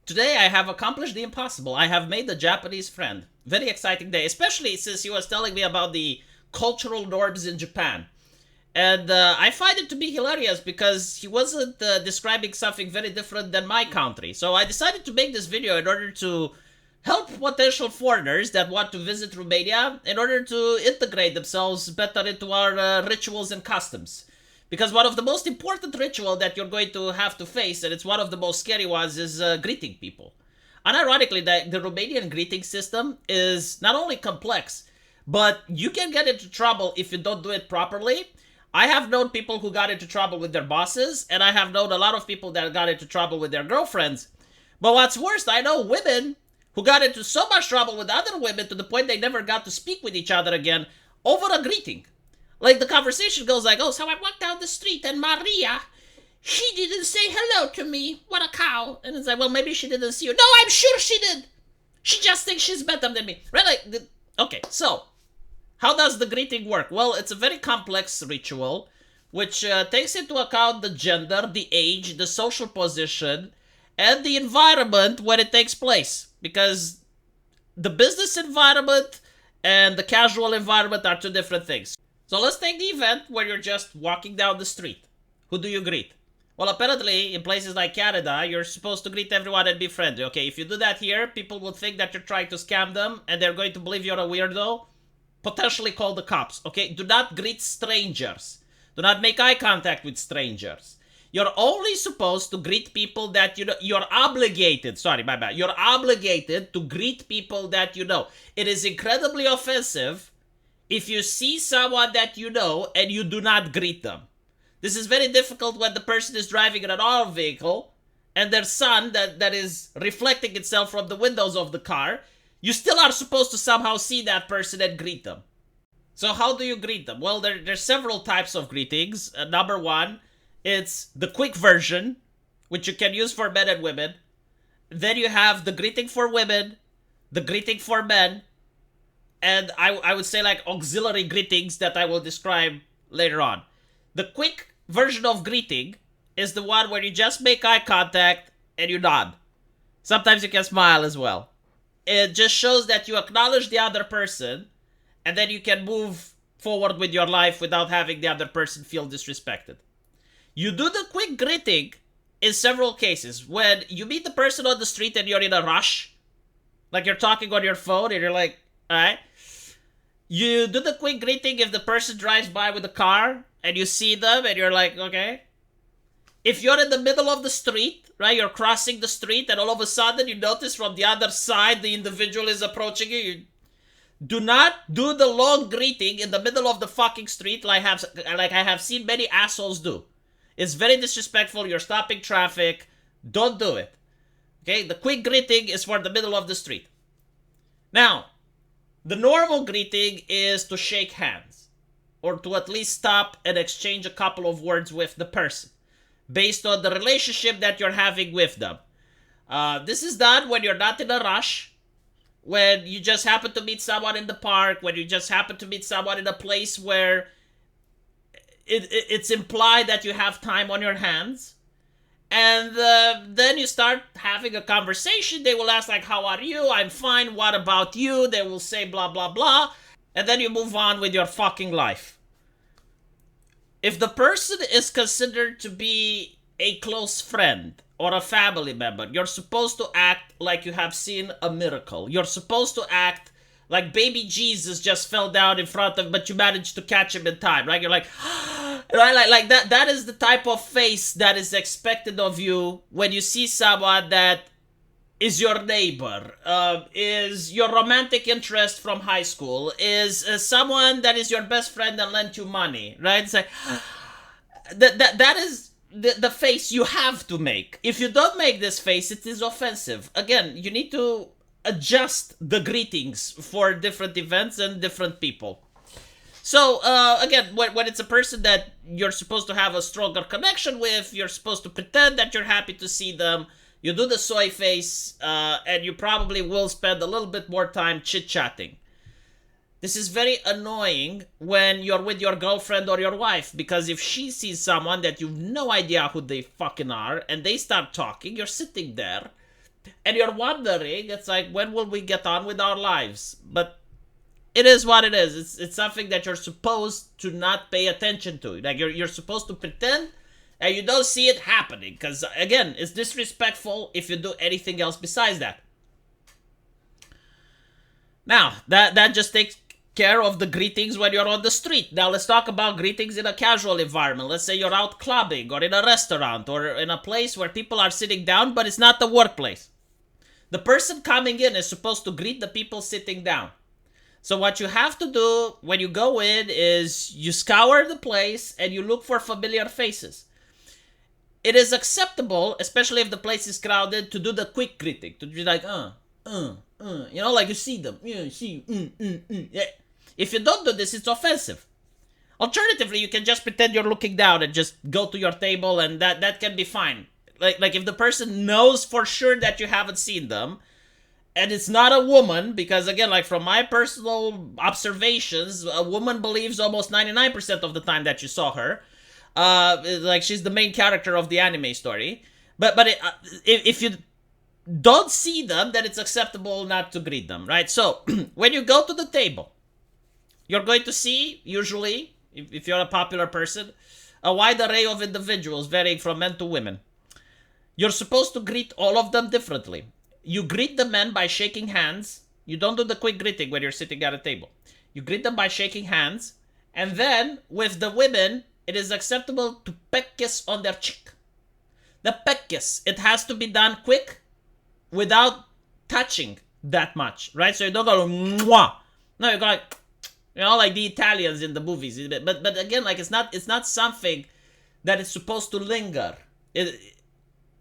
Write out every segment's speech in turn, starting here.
Today I have accomplished the impossible. I have made a Japanese friend. Very exciting day, especially since he was telling me about the cultural norms in Japan. And I find it to be hilarious because he wasn't describing something very different than my country. So I decided to make this video in order to help potential foreigners that want to visit Romania in order to integrate themselves better into our rituals and customs. Because one of the most important ritual that you're going to have to face, and it's one of the most scary ones, is greeting people. Unironically, the Romanian greeting system is not only complex, but you can get into trouble if you don't do it properly. I have known people who got into trouble with their bosses, and I have known a lot of people that got into trouble with their girlfriends. But what's worse, I know women who got into so much trouble with other women to the point they never got to speak with each other again over a greeting. Like, the conversation goes like, oh, so I walked down the street and Maria, she didn't say hello to me. What a cow. And it's like, well, maybe she didn't see you. No, I'm sure she did. She just thinks she's better than me. Right? Like, okay, so how does the greeting work? Well, it's a very complex ritual which takes into account the gender, the age, the social position, and the environment when it takes place. Because the business environment and the casual environment are two different things. So let's take the event where you're just walking down the street. Who do you greet? Well, apparently, in places like Canada, you're supposed to greet everyone and be friendly. Okay, if you do that here, people will think that you're trying to scam them, and they're going to believe you're a weirdo. Potentially call the cops, okay? Do not greet strangers. Do not make eye contact with strangers. You're only supposed to greet people that you know. You're obligated, sorry, my bad. You're obligated to greet people that you know. It is incredibly offensive if you see someone that you know and you do not greet them. This is very difficult when the person is driving in an auto vehicle and their sun that is reflecting itself from the windows of the car. You still are supposed to somehow see that person and greet them. So how do you greet them? Well, there's several types of greetings. Number one, it's the quick version, which you can use for men and women. Then you have the greeting for women, the greeting for men, and I would say like auxiliary greetings that I will describe later on. The quick version of greeting is the one where you just make eye contact and you nod. Sometimes you can smile as well. It just shows that you acknowledge the other person, and then you can move forward with your life without having the other person feel disrespected. You do the quick greeting in several cases. When you meet the person on the street and you're in a rush, like you're talking on your phone and you're like, alright. You do the quick greeting if the person drives by with a car and you see them and you're like, okay. If you're in the middle of the street, right, you're crossing the street and all of a sudden you notice from the other side the individual is approaching you, you do not do the long greeting in the middle of the fucking street like I have seen many assholes do. It's very disrespectful. You're stopping traffic. Don't do it. Okay? The quick greeting is for the middle of the street. Now, the normal greeting is to shake hands, or to at least stop and exchange a couple of words with the person based on the relationship that you're having with them. This is done when you're not in a rush, when you just happen to meet someone in the park, when you just happen to meet someone in a place where it's implied that you have time on your hands. And then you start having a conversation. They will ask like, how are you? I'm fine. What about you? They will say blah, blah, blah. And then you move on with your fucking life. If the person is considered to be a close friend or a family member, you're supposed to act like you have seen a miracle. You're supposed to act like baby Jesus just fell down in front of, but you managed to catch him in time, right? You're like, right? Like that. That is the type of face that is expected of you when you see someone that is your neighbor, is your romantic interest from high school, is someone that is your best friend and lent you money, right? It's like, that is the face you have to make. If you don't make this face, it is offensive. Again, you need to adjust the greetings for different events and different people. So, again, when it's a person that you're supposed to have a stronger connection with, you're supposed to pretend that you're happy to see them. You do the soy face, and you probably will spend a little bit more time chit-chatting. This is very annoying when you're with your girlfriend or your wife, because if she sees someone that you've no idea who they fucking are, and they start talking, you're sitting there, And you're wondering, it's like, when will we get on with our lives? But it is what it is. It's something that you're supposed to not pay attention to. Like, you're supposed to pretend and you don't see it happening. Because, again, it's disrespectful if you do anything else besides that. Now, that just takes care of the greetings when you're on the street. Now, let's talk about greetings in a casual environment. Let's say you're out clubbing or in a restaurant or in a place where people are sitting down, but it's not the workplace. The person coming in is supposed to greet the people sitting down. So what you have to do when you go in is you scour the place and you look for familiar faces. It is acceptable, especially if the place is crowded, to do the quick greeting. To be like, you know, like you see them. Yeah, see, yeah. If you don't do this, it's offensive. Alternatively, you can just pretend you're looking down and just go to your table, and that can be fine. Like if the person knows for sure that you haven't seen them, and it's not a woman, because again, like from my personal observations, a woman believes almost 99% of the time that you saw her. Like she's the main character of the anime story. But if you don't see them, then it's acceptable not to greet them, right? So when you go to the table, you're going to see, usually, if you're a popular person, a wide array of individuals varying from men to women. You're supposed to greet all of them differently. You greet the men by shaking hands. You don't do the quick greeting when you're sitting at a table. You greet them by shaking hands. And then, with the women, it is acceptable to peck kiss on their cheek. The peck kiss, it has to be done quick without touching that much, right? So you don't go, mwah. No, you go like, you know, like the Italians in the movies. But again, like it's not something that is supposed to linger.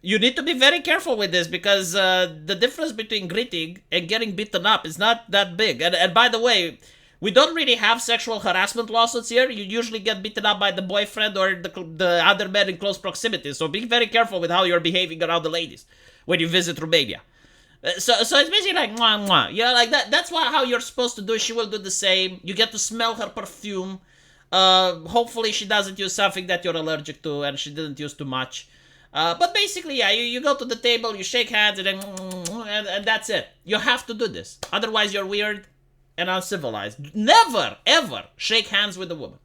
You need to be very careful with this, because the difference between greeting and getting beaten up is not that big. And by the way, we don't really have sexual harassment lawsuits here. You usually get beaten up by the boyfriend or the other men in close proximity. So be very careful with how you're behaving around the ladies when you visit Romania. So it's basically like mwah mwah. Yeah, like that. That's how you're supposed to do it. She will do the same. You get to smell her perfume. Hopefully she doesn't use something that you're allergic to, and she didn't use too much. But basically, yeah, you go to the table, you shake hands, and then and that's it. You have to do this. Otherwise, you're weird and uncivilized. Never, ever shake hands with a woman.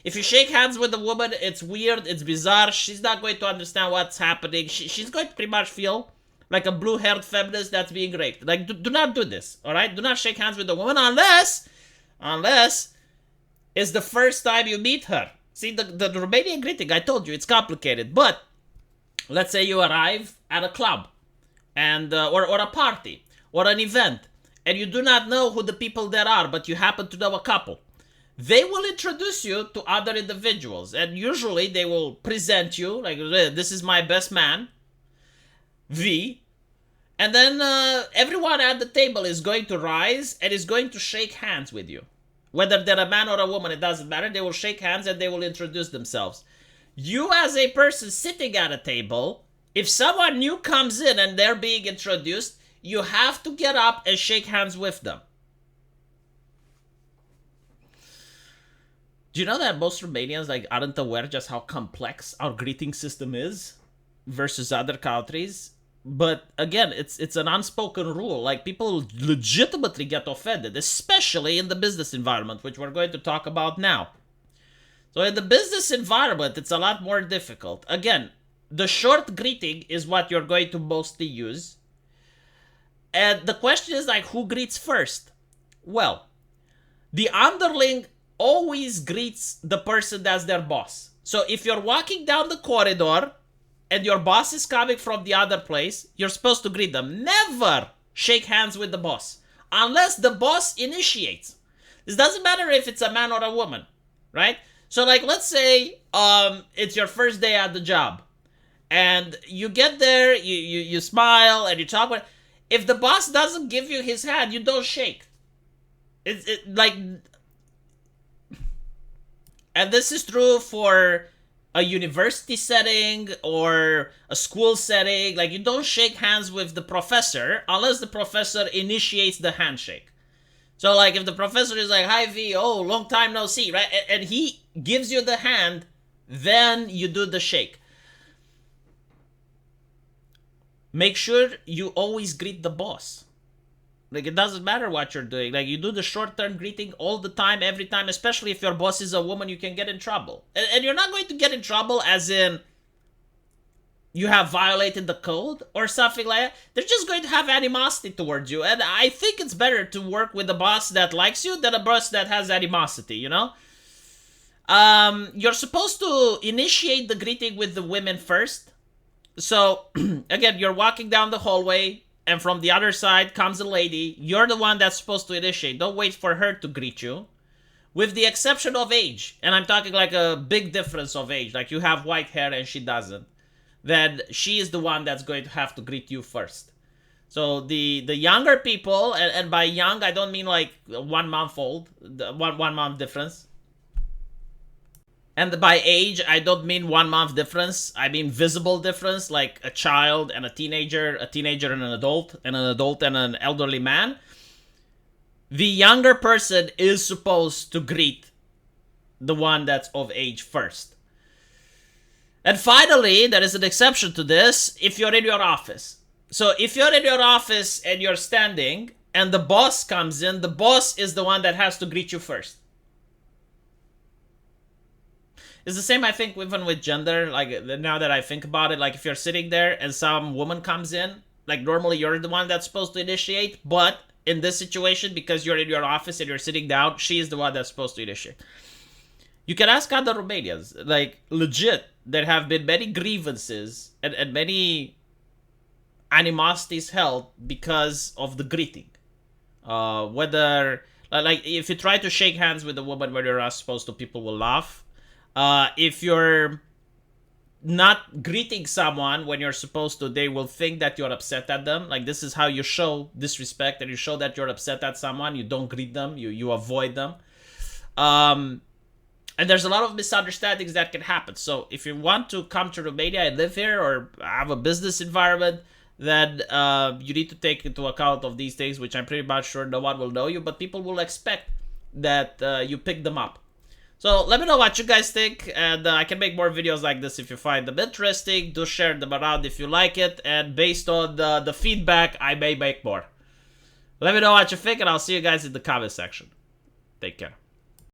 If you shake hands with a woman, it's weird, it's bizarre. She's not going to understand what's happening. She's going to pretty much feel like a blue-haired feminist that's being raped. Like, do not do this, all right? Do not shake hands with a woman unless it's the first time you meet her. See, the Romanian greeting, I told you, it's complicated. But let's say you arrive at a club and or a party or an event, and you do not know who the people there are, but you happen to know a couple. They will introduce you to other individuals, and usually they will present you, like, this is my best man, V. And then everyone at the table is going to rise and is going to shake hands with you. Whether they're a man or a woman, it doesn't matter. They will shake hands and they will introduce themselves. You, as a person sitting at a table, if someone new comes in and they're being introduced, you have to get up and shake hands with them. Do you know that most Romanians aren't aware just how complex our greeting system is versus other countries? But again, it's an unspoken rule. Like, people legitimately get offended, especially in the business environment, which we're going to talk about now. So in the business environment, it's a lot more difficult. Again, the short greeting is what you're going to mostly use. And the question is, like, who greets first? Well, the underling always greets the person that's their boss. So if you're walking down the corridor and your boss is coming from the other place, you're supposed to greet them. Never shake hands with the boss unless the boss initiates. This doesn't matter if it's a man or a woman, right? So, like, let's say it's your first day at the job, and you get there, you smile and you talk with. If the boss doesn't give you his hand, you don't shake. And this is true for a university setting or a school setting. Like, you don't shake hands with the professor unless the professor initiates the handshake. So, like, if the professor is like, hi, V, oh, long time no see, right? And he gives you the hand, then you do the shake. make sure you always greet the boss. Like, it doesn't matter what you're doing. Like, you do the short-term greeting all the time, every time, especially if your boss is a woman, you can get in trouble. And you're not going to get in trouble as in you have violated the code or something like that. They're just going to have animosity towards you. And I think it's better to work with a boss that likes you than a boss that has animosity, you know? You're supposed to initiate the greeting with the women first. So, again, you're walking down the hallway, and from the other side comes a lady. You're the one that's supposed to initiate. Don't wait for her to greet you. With the exception of age, and I'm talking like a big difference of age, like you have white hair and she doesn't, then she is the one that's going to have to greet you first. So the younger people, and by young, I don't mean like 1 month old, one month difference. And by age, I don't mean 1 month difference. I mean visible difference, like a child and a teenager and an adult and an elderly man. The younger person is supposed to greet the one that's of age first. And finally, there is an exception to this if you're in your office. So if you're in your office and you're standing and the boss comes in, the boss is the one that has to greet you first. It's the same, I think, even with gender. Like, now that I think about it, like if you're sitting there and some woman comes in, like normally you're the one that's supposed to initiate, but in this situation, because you're in your office and you're sitting down, she is the one that's supposed to initiate. You can ask other Romanians, like legit, there have been many grievances and many animosities held because of the greeting. Whether, like, if you try to shake hands with a woman when you're not supposed to, people will laugh. If you're not greeting someone when you're supposed to, they will think that you're upset at them. Like, this is how you show disrespect and you show that you're upset at someone. You don't greet them, you avoid them. And there's a lot of misunderstandings that can happen. So if you want to come to Romania and live here or have a business environment, then you need to take into account of these things, which I'm pretty much sure no one will know you, but people will expect that you pick them up. So let me know what you guys think, and I can make more videos like this if you find them interesting. Do share them around if you like it, and based on the feedback, I may make more. Let me know what you think, and I'll see you guys in the comment section. Take care.